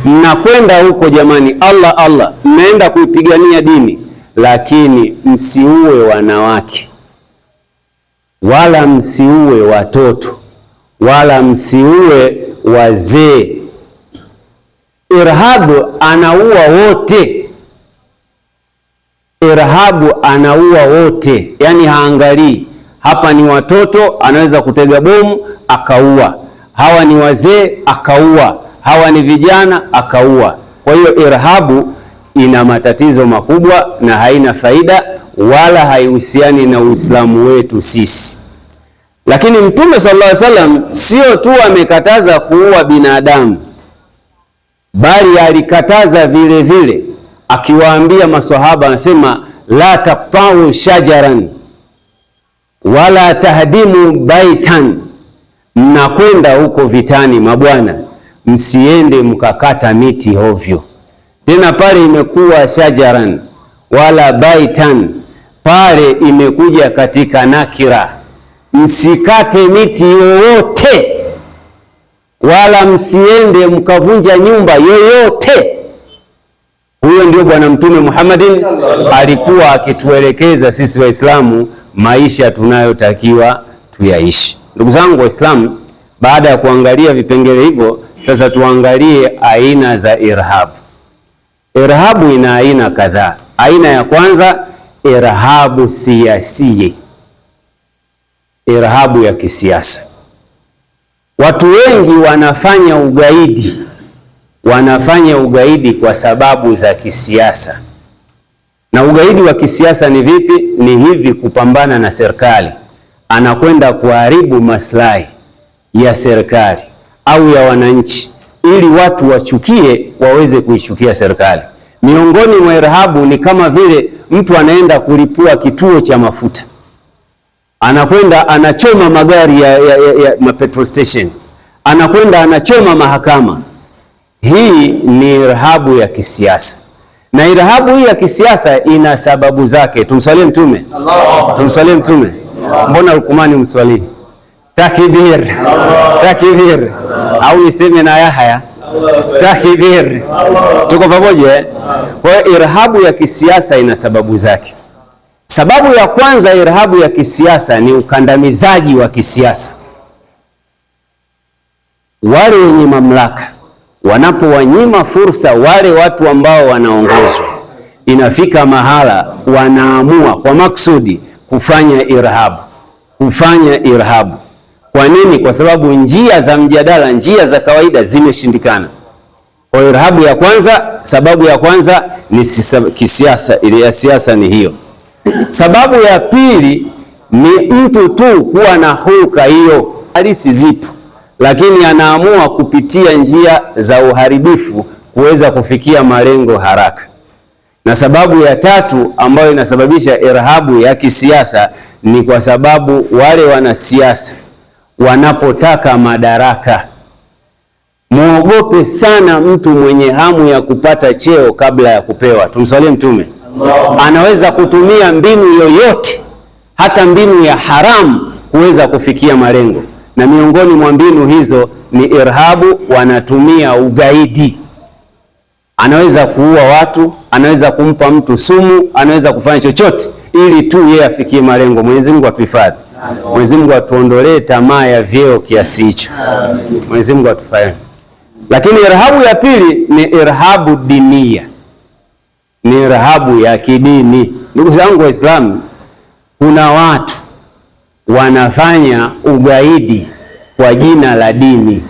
Mnakwenda huko jamani, Allah, mnaenda kuipigania dini, lakini msiue wanawake wala msiue watoto wala msiue wazee. Irhabu anaua wote, irhabu anaua wote, yani haangalii hapa ni watoto, anaweza kutega bomu akaua, hawa ni wazee akaua, hawa ni vijana akaua. Kwa hiyo irhabu ina matatizo makubwa na haina faida wala haihusiani na Uislamu wetu sisi. Lakini Mtume sallallahu alaihi wasallam sio tu amekataza kuua binadamu, bali alikataza vile vile akiwaambia maswahaba, anasema la taqta'u shajaran wala tahdimu baitan. Mnakwenda huko vitani mabwana, msiende mkakata miti hovyo. Tena pale imekuwa shajaran wala baitan, pale imekuja katika nakira. Msikate miti yoyote wala msiende mkavunja nyumba yoyote. Huyo ndio Bwana Mtume Muhammadin alikuwa akituelekeza sisi Waislamu maisha tunayotakiwa tuyaishi. Ndugu zangu Waislamu, baada ya kuangalia vipengele hivyo, sasa tuangalie aina za irhabu. Irhabu ina aina kadhaa. Aina ya kwanza, irhabu siyasi, irhabu ya kisiasa. Watu wengi wanafanya ugaidi kwa sababu za kisiasa. Na ugaidi wa kisiasa ni vipi? Ni hivi, kupambana na serikali, anakwenda kuharibu maslahi ya serikali au ya wananchi ili watu wachukie, waweze kuichukia serikali. Miongoni mwa irhabu ni kama vile mtu anaenda kulipua kituo cha mafuta, anakwenda anachoma magari ya petrol station, anakwenda anachoma mahakama. Hii ni irhabu ya kisiasa, na irhabu hii ya kisiasa ina sababu zake. Tumsalie Mtume, tumsalie Mtume. Mbona Lukumani mswalii? Takbir, takbir, au niseme na Yahya takbir. Tuko pamoja? Kwa hiyo irhabu ya kisiasa ina sababu zake. Sababu ya kwanza, irhabu ya kisiasa ni ukandamizaji wa kisiasa. Wale wenye mamlaka wanapowanyima fursa wale watu ambao wanaongozwa, inafika mahala wanaamua kwa maksudi kufanya irhabu, kufanya irhabu. Kwa nini? Kwa sababu njia za mjadala, njia za kawaida zimeshindikana. Kwa irhabu ya kwanza, sababu ya kwanza ni kisiasa, ile ya siasa ni hiyo. Sababu ya pili ni mtu tu kuwa na hulka hiyo, halisi zipo, lakini anaamua kupitia njia za uharibifu kuweza kufikia malengo haraka. Na sababu ya tatu ambayo inasababisha irhabu ya kisiasa ni kwa sababu wale wanasiasa wanapotaka madaraka. Muogope sana mtu mwenye hamu ya kupata cheo kabla ya kupewa. Tumsalie Mtume. Anaweza kutumia mbinu yoyote, hata mbinu ya haramu, kuweza kufikia malengo. Na miongoni mwa mbinu hizo ni irhabu. Wanatumia ugaidi. Anaweza kuua watu, anaweza kumpa mtu sumu, anaweza kufanya chochote ili tu yeye afikie malengo. Mwenyezi Mungu atuhifadhi. Mwenyezi Mungu atuondolee tamaa ya vyeo kiasi hicho. Mwenyezi Mungu atufaye. Lakini irhabu ya pili ni irhabu dinia, ni irhabu ya kidini. Ndugu zangu Waislamu, kuna watu wanafanya ugaidi kwa jina la dini.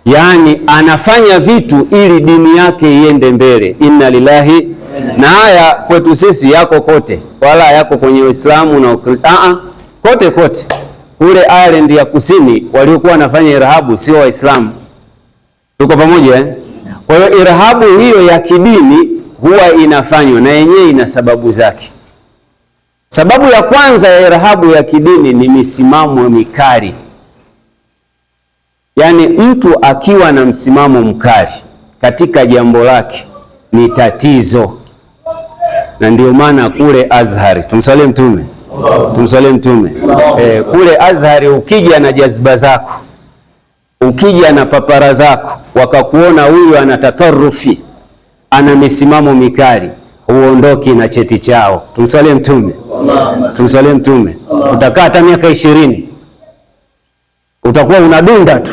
Yaani anafanya vitu ili dini yake iende mbele. Inna lillahi. Na haya kwetu sisi yako kote, wala yako kwenye Uislamu na Ukristo. Kote kote. Kule Ireland ya Kusini waliokuwa wanafanya irhabu sio Waislamu. Tuko pamoja? Kwa hiyo irhabu hiyo ya kidini huwa inafanywa na yenyewe ina sababu zake. Sababu ya kwanza ya irhabu ya kidini ni misimamo mikali. Yaani mtu akiwa na msimamo mkali katika jambo lake, ni tatizo. Na ndio maana kule Azhari, tumsalie Mtume, tumsalie Mtume. Kule Azhari ukija na jaziba zako, ukija na papara zako, wakakuona huyu ana tatarufi, ana misimamo mikali, uondoki na cheti chao. Tumsalie Mtume, tumsalie Mtume. Utakaa hata miaka 20 utakuwa unadunda tu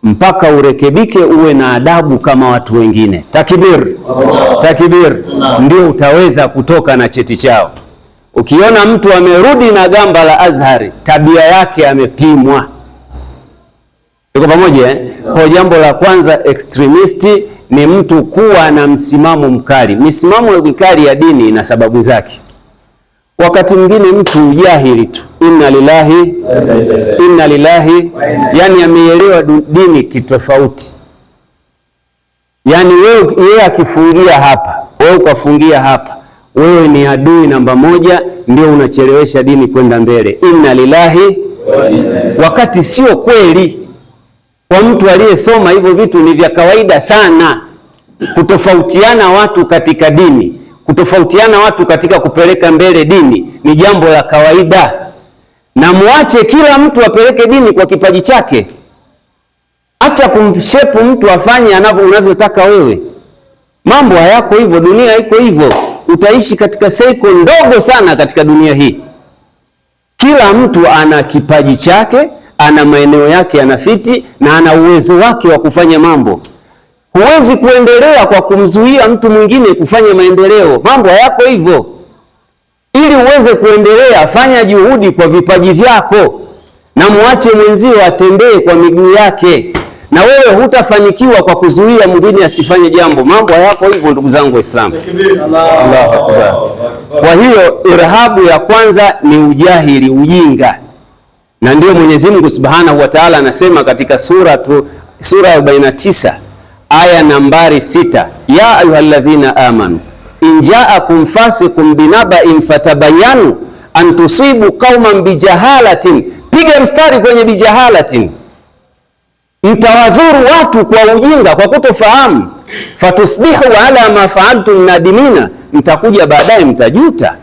mpaka urekebike, uwe na adabu kama watu wengine. Takbir, takbir, ndio utaweza kutoka na cheti chao. Ukiona mtu amerudi na gamba la Azhari, tabia yake amepimwa. Tuko pamoja? Kwa jambo la kwanza, extremisti ni mtu kuwa na msimamo mkali. Misimamo mikali ya dini ina sababu zake. Wakati mwingine mtu jahili tu, inna lillahi inna lillahi, yani ameelewa dini kitofauti. Yani wewe akifungia hapa, wewe ukafungia hapa, wewe ni adui namba moja, ndio unachelewesha dini kwenda mbele. Inna lillahi, wakati sio kweli. Kwa mtu aliyesoma hivyo vitu ni vya kawaida sana. Kutofautiana watu katika dini, kutofautiana watu katika kupeleka mbele dini ni jambo la kawaida. Na muache kila mtu apeleke dini kwa kipaji chake. Acha kumshepu mtu afanye unavyotaka wewe. Mambo hayako hivyo, dunia haiko hivyo. Utaishi katika seiko ndogo sana katika dunia hii. Kila mtu ana kipaji chake, ana maeneo yake yanafiti, na ana uwezo wake wa kufanya mambo. Huwezi kuendelea kwa kumzuia mtu mwingine kufanya maendeleo. Mambo hayako hivyo. Ili uweze kuendelea, fanya juhudi kwa vipaji vyako, na muache mwenzio atembee kwa miguu yake. Na wewe hutafanikiwa kwa kuzuia mwingine asifanye jambo. Mambo hayako hivyo, ndugu zangu Waislamu. Allahu Akbar. Kwa hiyo irhabu ya kwanza ni ujahili, ujinga. Na ndio Mwenyezi Mungu Subhanahu wa Ta'ala anasema katika sura 49 aya nambari 6, ya ayyuhalladhina amanu in ja'akum fasiqun binaba'in fatabayanu an tusibu qauman bijahalatin. Piga mstari kwenye bijahalatin. Mtawadhuru watu kwa ujinga, kwa kutofahamu. Fatusbihu ala ma fa'altum nadimina, mtakuja baadaye mtajuta.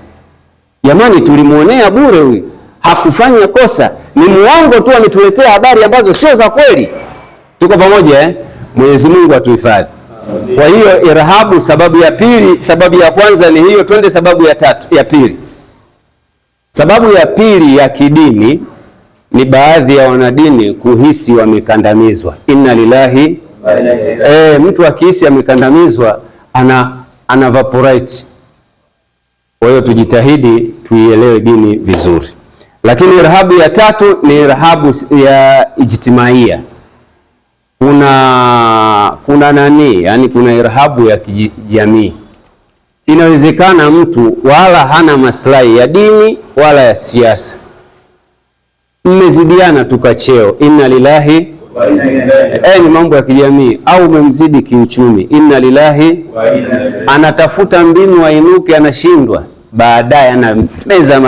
Jamani, tulimuonea bure huyu, hakufanya kosa, ni muongo tu, ametuletea habari ambazo sio za kweli. Tuko pamoja? Mwenyezi Mungu atuhifadhi. Kwa hiyo irhabu, sababu ya pili. Sababu ya kwanza ni hiyo, twende sababu ya pili. Sababu ya pili ya kidini ni baadhi ya wanadini kuhisi wamekandamizwa. Inna lillahi, mtu akihisi amekandamizwa ana evaporate. Kwa hiyo tujitahidi tuielewe dini vizuri. Lakini irhabu ya tatu ni irhabu ya ijtimaia. Kuna nani? Yani kuna irhabu ya kijamii. Inawezekana mtu wala hana maslahi ya dini wala ya siasa, mmezidiana tukacheo, inna lillahi ni mambo ya kijamii. Au umemzidi kiuchumi, inna lillahi, anatafuta mbinu ainuke, anashindwa, baadaye anameza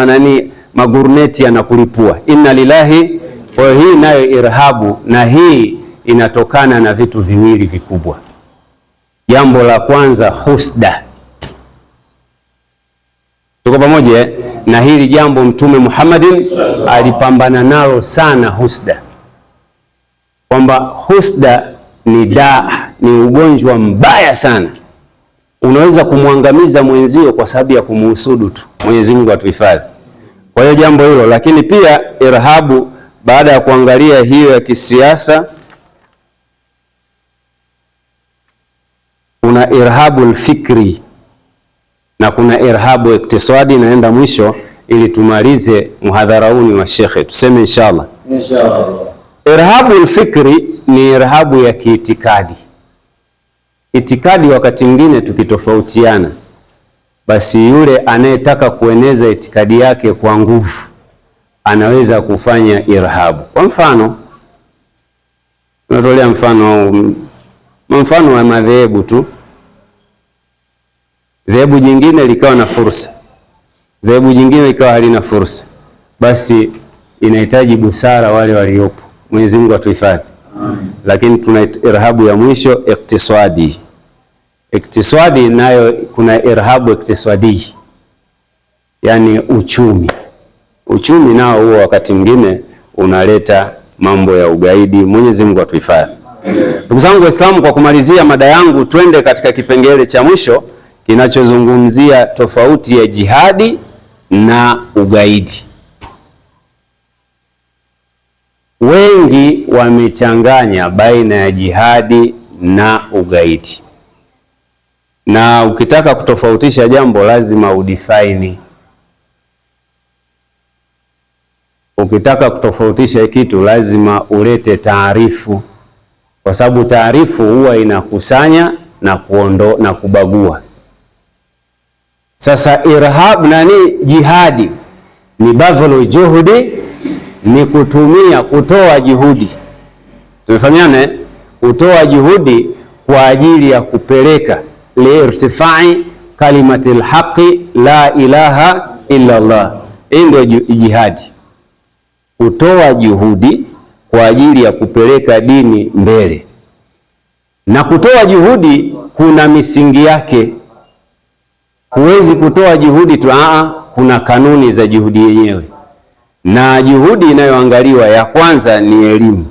magurneti anakulipua, inna lillahi. Kwa hii nayo irhabu, na hii inatokana na vitu viwili vikubwa. Jambo la kwanza, husda. Tuko pamoja? Na hili jambo Mtume Muhammadin alipambana nalo sana, husda. Kwamba husda ni ugonjwa mbaya sana. Unaweza kumwangamiza mwenzio kwa sababu ya kumuhusudu tu. Mwenyezi Mungu atuhifadhi. Kwa hiyo jambo hilo. Lakini pia irhabu, baada ya kuangalia hiyo ya kisiasa, kuna irhabu al-fikri na kuna irhabu iktisadi. Naenda mwisho ili tumalize muhadhara huu wa shekhe, tuseme inshallah. Irhabu al-fikri ni irhabu ya kiitikadi. Itikadi wakati mwingine tukitofautiana, basi yule anayetaka kueneza itikadi yake kwa nguvu anaweza kufanya irhabu. Kwa mfano, tunatolea mfano wa madhehebu tu. Dhehebu jingine likawa na fursa, dhehebu jingine likawa halina fursa, basi inahitaji busara wale waliopo. Mwenyezi Mungu atuhifadhi. Lakini tuna irhabu ya mwisho, iktisadi. iktisadi nayo kuna irhabu iktisadi, yani uchumi. Uchumi nao huo wakati mwingine unaleta mambo ya ugaidi. Mwenyezi Mungu atuhifadhi. Ndugu zangu Waislamu, kwa kumalizia mada yangu, twende katika kipengele cha mwisho kinachozungumzia tofauti ya jihadi na ugaidi. Wengi wamechanganya baina ya jihadi na ugaidi, na ukitaka kutofautisha jambo lazima udefine. Ukitaka kutofautisha kitu lazima ulete taarifu, kwa sababu taarifu huwa inakusanya na kubagua. Sasa irhab jihadi ni badhlu juhudi, ni kutoa juhudi. Tumefahamiana, kutoa juhudi kwa ajili ya kupeleka liirtifai kalimatil haqi la ilaha illa Allah. Hii ndio jihadi, kutoa juhudi kwa ajili ya kupeleka dini mbele. Na kutoa juhudi kuna misingi yake. Huwezi kutoa juhudi tu, kuna kanuni za juhudi yenyewe. Na juhudi inayoangaliwa ya kwanza ni elimu.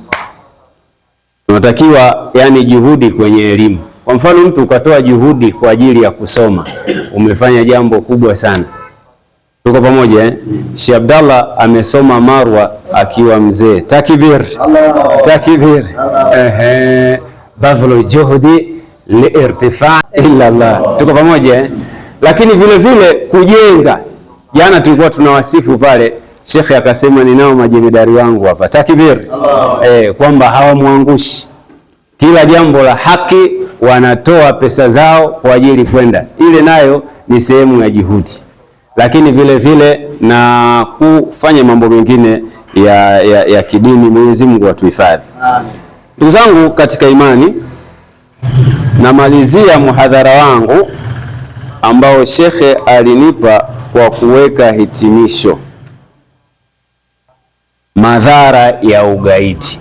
Tunatakiwa juhudi kwenye elimu. Kwa mfano, mtu ukatoa juhudi kwa ajili ya kusoma, umefanya jambo kubwa sana. Tuko pamoja Sheikh Abdallah amesoma Marwa akiwa mzee. Takbir. Allah. Takbir. Badhlu juhudi liirtifa illa Allah. Tuko pamoja Lakini vile vile kujenga. Jana tulikuwa tunawasifu pale, Sheikh akasema ninao majemedari wangu hapa. Takbir. Kwamba hawamwangushi. Kila jambo la haki wanatoa pesa zao kwa ajili kwenda. Ile nayo ni sehemu ya juhudi. Lakini vile vile na kufanya mambo mengine ya kidini. Mwenyezi Mungu atuhifadhi. Amen. Ndugu zangu katika imani, namalizia muhadhara wangu ambao shekhe alinipa kwa kuweka hitimisho. Madhara ya ugaidi.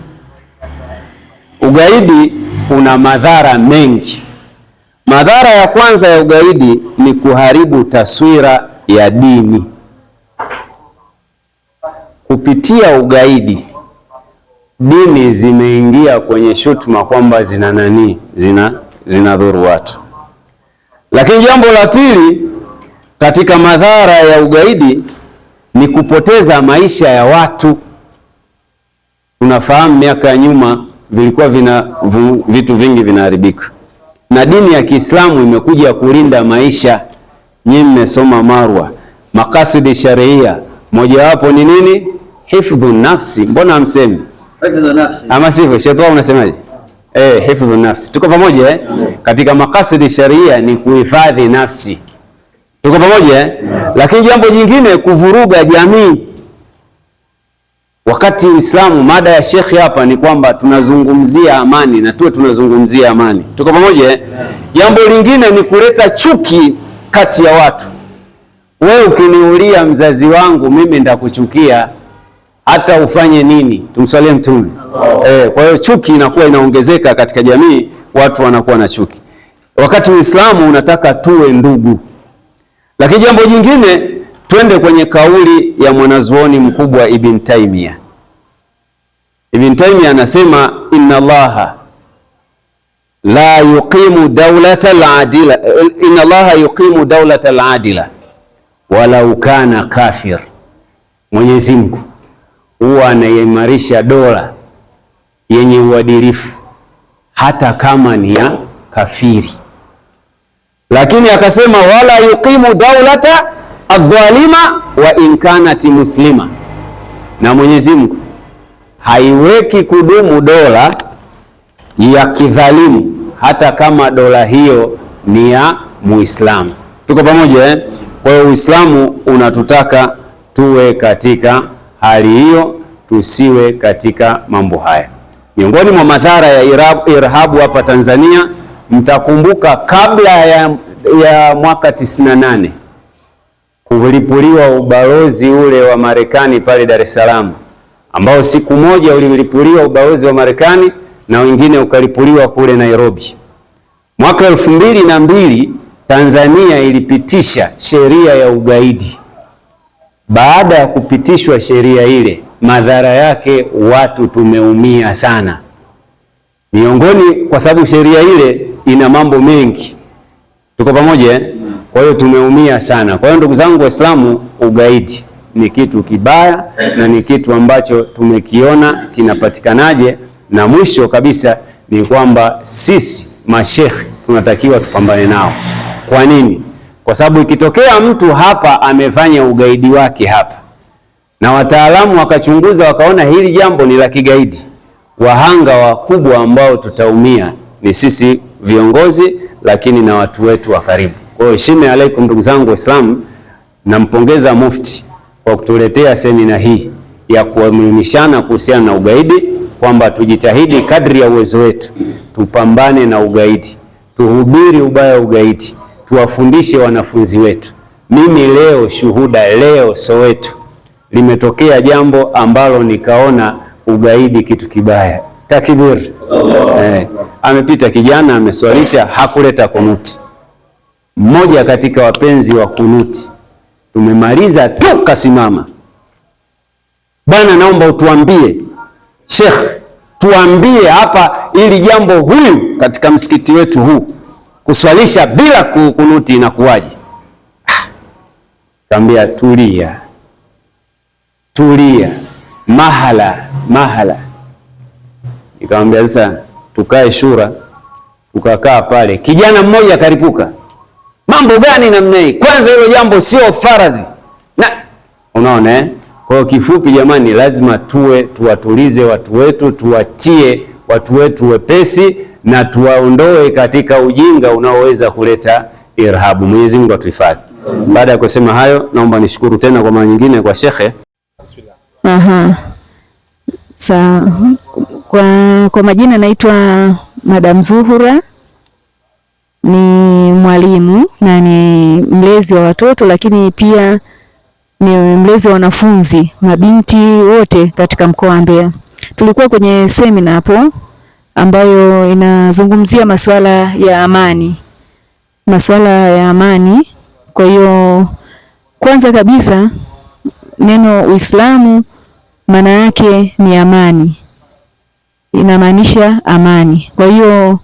Ugaidi una madhara mengi. Madhara ya kwanza ya ugaidi ni kuharibu taswira ya dini. Kupitia ugaidi, dini zimeingia kwenye shutuma kwamba zinadhuru watu. Lakini jambo la pili katika madhara ya ugaidi ni kupoteza maisha ya watu. Tunafahamu miaka ya nyuma vilikuwa vitu vingi vinaharibika, na dini ya Kiislamu imekuja kulinda maisha. Nyinyi mmesoma Marwa, makasidi sharia, mojawapo ni nini? Hifdhu nafsi. Mbona hamsemi hifdhu nafsi? Ama sivyo? Shetani unasemaje? Hifdhu nafsi. Tuko pamoja Katika makasidi sharia ni kuhifadhi nafsi. Tuko pamoja Lakini jambo jingine, kuvuruga jamii. Wakati Uislamu, mada ya Sheikh hapa ni kwamba tunazungumzia amani, na tuwe tunazungumzia amani. Tuko pamoja Jambo lingine ni kuleta chuki kati ya watu. Wewe ukiniulia mzazi wangu, mimi ndakuchukia hata ufanye nini. Tumswalie Mtume. Kwa hiyo chuki inakuwa inaongezeka katika jamii, watu wanakuwa na chuki. Wakati Uislamu unataka tuwe ndugu. Lakini jambo jingine, twende kwenye kauli ya mwanazuoni mkubwa Ibn Taymiyyah. Ibn Taymiyyah anasema inna Allaha la yuqimu dawlata al-adila, inna Allaha yuqimu dawlata al-adila walau kana kafir. Mwenyezi Mungu huwa anaimarisha dola yenye uadilifu hata kama ni ya kafiri. Lakini akasema wala yuqimu dawlata adh-dhalima wa in kanat muslima, na Mwenyezi Mungu haiweki kudumu dola ya kidhalimu hata kama dola hiyo ni ya Muislamu. Tuko pamoja Kwa hiyo Uislamu unatutaka tuwe katika hali hiyo, tusiwe katika mambo haya. Miongoni mwa madhara ya irhabu hapa Tanzania, mtakumbuka kabla ya mwaka 98 kulipuliwa ubalozi ule wa Marekani pale Dar es Salaam, ambao siku moja ulilipuliwa ubalozi wa Marekani na wengine ukalipuliwa kule Nairobi. Mwaka 2002 Tanzania ilipitisha sheria ya ugaidi. Baada ya kupitishwa sheria ile, madhara yake watu tumeumia sana. Miongoni, kwa sababu sheria ile ina mambo mengi. Tuko pamoja? Kwa hiyo tumeumia sana. Kwa hiyo ndugu zangu Waislamu, ugaidi ni kitu kibaya na ni kitu ambacho tumekiona kinapatikanaje, na mwisho kabisa ni kwamba sisi mashekhi tunatakiwa tupambane nao. Kwa nini? Kwa sababu ikitokea mtu hapa amefanya ugaidi wake hapa na wataalamu wakachunguza wakaona hili jambo ni la kigaidi, wahanga wakubwa ambao tutaumia ni sisi viongozi, lakini na watu wetu wa karibu. Kwa hiyo heshima alaikum ndugu zangu Waislamu, nampongeza Mufti kwa kutuletea semina hii ya kuelimishana kuhusiana na ugaidi, kwamba tujitahidi kadri ya uwezo wetu tupambane na ugaidi, tuhubiri ubaya ugaidi, tuwafundishe wanafunzi wetu. Mimi leo shuhuda, leo Soweto limetokea jambo ambalo nikaona ugaidi kitu kibaya. Takbir. Amepita kijana ameswalisha, hakuleta kunuti. Mmoja katika wapenzi wa kunuti, tumemaliza tu kasimama, bana, naomba utuambie Sheikh, tuambie hapa ili jambo huyu katika msikiti wetu huu kuswalisha bila kunuti inakuwaje? Kaambia tulia, mahala. Nikamwambia sasa tukae shura, tukakaa pale. Kijana mmoja akaripuka, mambo gani namna hii? Kwanza hilo jambo sio faradhi. Na unaona Kwa hiyo kifupi jamani, lazima tuwatulize watu wetu, tuwatie watu wetu wepesi na tuwaondoe katika ujinga unaoweza kuleta irhabu. Mwenyezi Mungu atuhifadhi. Baada ya kusema hayo, naomba nishukuru tena kwa mara nyingine kwa shekhe. Kwa majina naitwa Madam Zuhura, ni mwalimu na ni mlezi wa watoto, lakini pia ni mlezi wa wanafunzi mabinti wote katika mkoa wa Mbeya. Tulikuwa kwenye semina hapo ambayo inazungumzia masuala ya amani. Kwa hiyo kwanza kabisa neno Uislamu maana yake ni amani. Inamaanisha amani. Kwa hiyo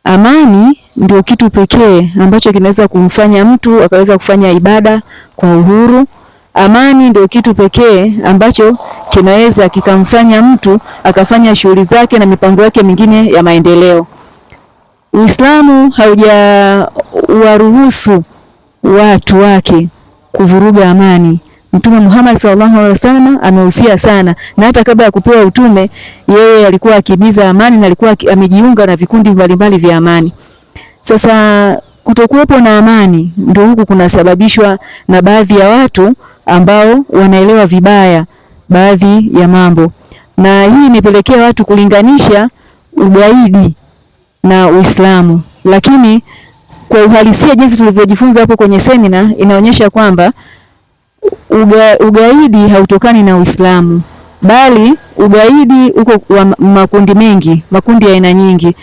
amani ndio kitu pekee ambacho kinaweza kumfanya mtu akaweza kufanya ibada kwa uhuru. Amani ndio kitu pekee ambacho kinaweza kikamfanya mtu akafanya shughuli zake na mipango yake mingine ya maendeleo. Uislamu haujawaruhusu watu wake kuvuruga amani. Mtume Muhammad sallallahu alaihi wasallam amehusia sana, na hata kabla ya kupewa utume yeye alikuwa akimiza amani na alikuwa amejiunga na vikundi mbalimbali vya amani. Sasa kutokuwepo na amani ndio huku kunasababishwa na baadhi ya watu ambao wanaelewa vibaya baadhi ya mambo, na hii imepelekea watu kulinganisha ugaidi na Uislamu. Lakini kwa uhalisia jinsi tulivyojifunza hapo kwenye semina inaonyesha kwamba ugaidi hautokani na Uislamu, bali ugaidi uko wa makundi mengi, makundi ya aina nyingi.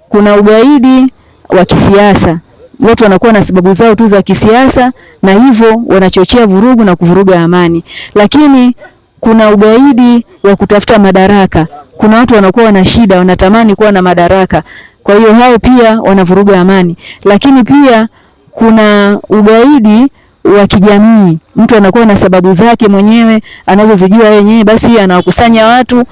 Kuna ugaidi wa kisiasa, watu wanakuwa na sababu zao tu za kisiasa na hivyo wanachochea vurugu na kuvuruga amani. Lakini kuna ugaidi wa kutafuta madaraka. Kuna watu wanakuwa wana shida, wanatamani kuwa na madaraka, kwa hiyo hao pia wanavuruga amani. Lakini pia kuna ugaidi wa kijamii, mtu anakuwa na sababu zake mwenyewe anazozijua yeye mwenyewe, basi anawakusanya watu,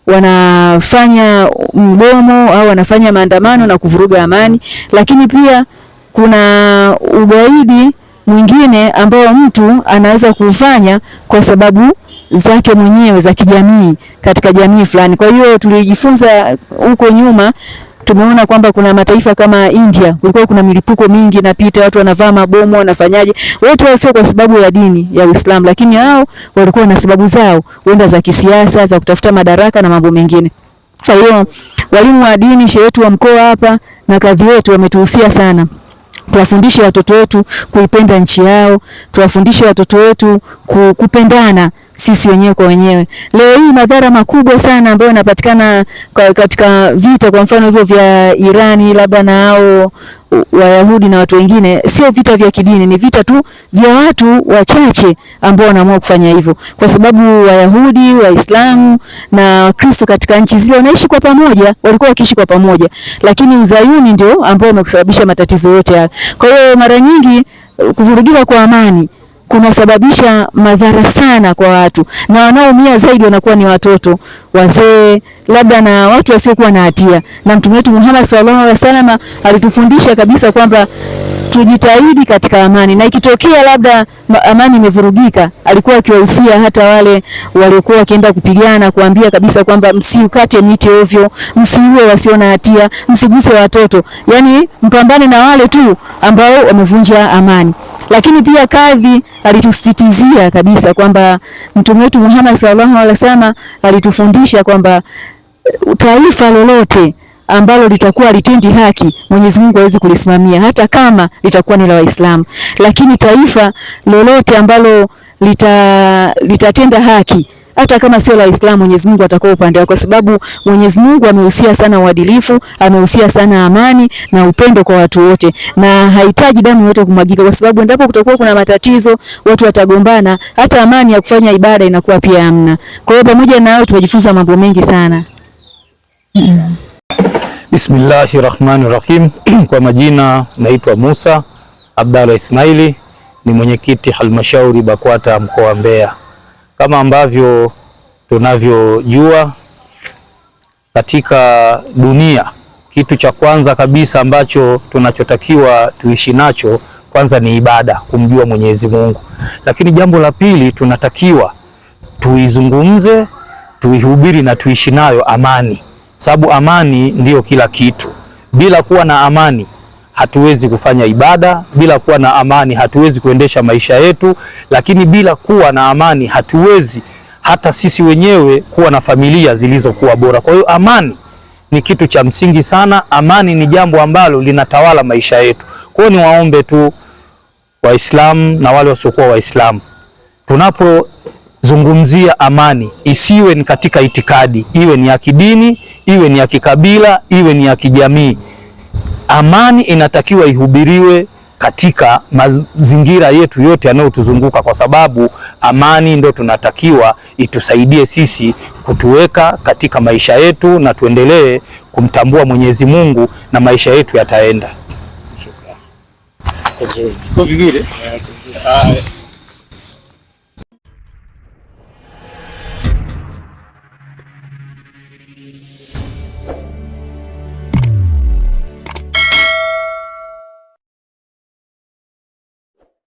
wanafanya mgomo au wanafanya maandamano na kuvuruga amani. Lakini pia kuna ugaidi mwingine ambao mtu anaweza kufanya kwa sababu zake mwenyewe za kijamii katika jamii fulani. Kwa hiyo tulijifunza huko nyuma, tumeona kwamba kuna mataifa kama India kulikuwa kuna milipuko mingi inapita, watu wanavaa mabomu, wanafanyaje. Wote sio kwa sababu ya dini ya Uislamu, lakini hao walikuwa na sababu zao, wenda za kisiasa, za kutafuta madaraka na mambo mengine. Kwa hiyo walimu wa dini, shehe wetu wa mkoa hapa na kadhi wetu wametuhusia sana tuwafundishe watoto wetu kuipenda nchi yao, tuwafundishe watoto wetu kupendana. sisi wenyewe kwa wenyewe. Leo hii madhara makubwa sana ambayo yanapatikana katika vita, kwa mfano hivyo vya Irani labda na hao Wayahudi na watu wengine, sio vita vya kidini, ni vita tu vya watu wachache ambao wanaamua kufanya hivyo, kwa sababu Wayahudi, Waislamu na Wakristo katika nchi zile wanaishi kwa pamoja, walikuwa wakiishi kwa pamoja, lakini uzayuni ndio ambao umekusababisha matatizo yote haya. Kwa hiyo mara nyingi kuvurugika kwa amani kunasababisha madhara sana kwa watu, na wanaoumia zaidi wanakuwa ni watoto, wazee, labda na watu wasiokuwa na hatia. Na Mtume wetu Muhammad sallallahu alaihi wasallam alitufundisha kabisa kwamba tujitahidi katika amani, na ikitokea labda amani imevurugika, alikuwa akiwahusia hata wale waliokuwa wakienda kupigana, kuambia kabisa kwamba msiukate miti ovyo, msiue wasio na hatia, msiguse watoto, yani mpambane na wale tu ambao wamevunja amani. Lakini pia kadhi alitusitizia kabisa kwamba Mtume wetu Muhammad sallallahu alaihi wasallam alitufundisha kwamba taifa lolote ambalo litakuwa litendi haki, Mwenyezi Mungu hawezi kulisimamia hata kama litakuwa ni la Waislamu. Lakini taifa lolote ambalo litatenda haki hata kama sio la Waislamu, Mwenyezi Mungu atakuwa upande wake, kwa sababu Mwenyezi Mungu amehusia sana uadilifu, amehusia sana amani na upendo kwa watu wote, na hahitaji damu yote kumwagika, kwa sababu endapo kutakuwa kuna matatizo, watu watagombana, hata amani ya kufanya ibada inakuwa pia hamna. Kwa hiyo pamoja na hayo tumejifunza mambo mengi sana. Bismillahirrahmanirrahim. Kwa majina naitwa Musa Abdalla Ismaili, ni mwenyekiti halmashauri BAKWATA mkoa wa Mbeya. Kama ambavyo tunavyojua katika dunia, kitu cha kwanza kabisa ambacho tunachotakiwa tuishi nacho kwanza ni ibada, kumjua Mwenyezi Mungu. Lakini jambo la pili tunatakiwa tuizungumze, tuihubiri na tuishi nayo amani. Sababu amani ndiyo kila kitu. Bila kuwa na amani hatuwezi kufanya ibada, bila kuwa na amani hatuwezi kuendesha maisha yetu, lakini bila kuwa na amani hatuwezi hata sisi wenyewe kuwa na familia zilizokuwa bora. Kwa hiyo amani ni kitu cha msingi sana. Amani ni jambo ambalo linatawala maisha yetu. Kwa hiyo niwaombe tu Waislamu na wale wasiokuwa Waislamu, tunapozungumzia amani isiwe ni katika itikadi, iwe ni ya kidini, iwe ni ya kikabila, iwe ni ya kijamii. Amani inatakiwa ihubiriwe katika mazingira yetu yote yanayotuzunguka, kwa sababu amani ndio tunatakiwa itusaidie sisi kutuweka katika maisha yetu na tuendelee kumtambua Mwenyezi Mungu na maisha yetu yataenda.